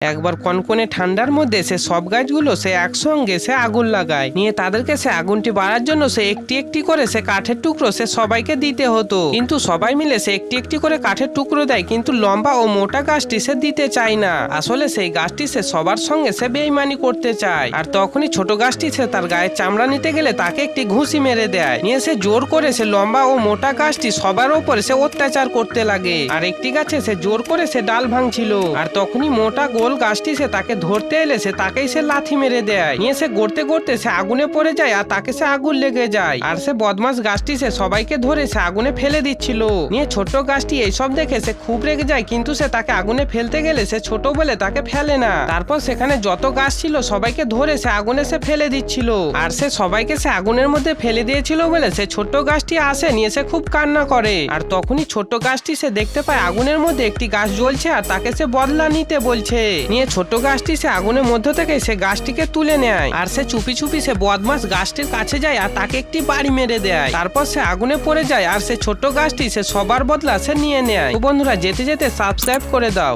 একবার কনকনে ঠান্ডার মধ্যে সে সব গাছগুলো সে একসঙ্গে সে আগুন লাগায়, নিয়ে তাদেরকে সে আগুনটি বাড়ার জন্য সে একটি একটি করে সে কাঠের টুকরো সে সবাইকে দিতে হতো। কিন্তু সবাই মিলে সে একটি একটি করে কাঠের টুকরো দেয়, কিন্তু লম্বা ও মোটা গাছটি সে দিতে চায় না। আসলে সেই গাছটি সে সবার সঙ্গে সে বেইমানি করতে চায়। আর তখনই ছোট গাছটি সে তার গায়ের চামড়া নিতে গেলে তাকে একটি ঘুষি মেরে দেয়, নিয়ে সে জোর করে সে লম্বা ও মোটা গাছটি সবার ওপরে সে অত্যাচার করতে লাগে। আর একটি গাছে সে জোর করে সে ডাল ভাঙছিল, আর তখনই মোটা গাছটি সে তাকে ধরতে এলে সে তাকেই সে লাথি মেরে দেয়, নিয়ে সে গড়তে গড়তে সে আগুনে পড়ে যায়, আর তাকে সে আগুন লেগে যায়। আর সে বদমাস গাছটি সে সবাইকে ধরে সে আগুনে ফেলে দিচ্ছিল, নিয়ে ছোট গাছটি এইসব দেখে সে খুব রেগে যায়, কিন্তু সে তাকে আগুনে ফেলতে গেলে সে ছোট বলে তাকে ফেলে না। তারপর সেখানে যত গাছ ছিল সবাইকে ধরে সে আগুনে সে ফেলে দিচ্ছিল, আর সে সবাইকে সে আগুনের মধ্যে ফেলে দিয়েছিল বলে সে ছোট্ট গাছটি আসে, নিয়ে সে খুব কান্না করে। আর তখনই ছোট্ট গাছটি সে দেখতে পায় আগুনের মধ্যে একটি গাছ জ্বলছে, আর তাকে সে বদলা নিতে বলছে। নিয়ে ছোট গাছটি সে আগুনের মধ্য থেকে সে গাছটিকে তুলে নেয়, আর সে চুপি চুপি সে বদমাস গাছটির কাছে যায়, আর তাকে একটি বাড়ি মেরে দেয়। তারপর সে আগুনে পড়ে যায়, আর সে ছোট্ট গাছটি সে সবার বদলা সে নিয়ে নেয়। তো বন্ধুরা, যেতে যেতে সাবস্ক্রাইব করে দাও।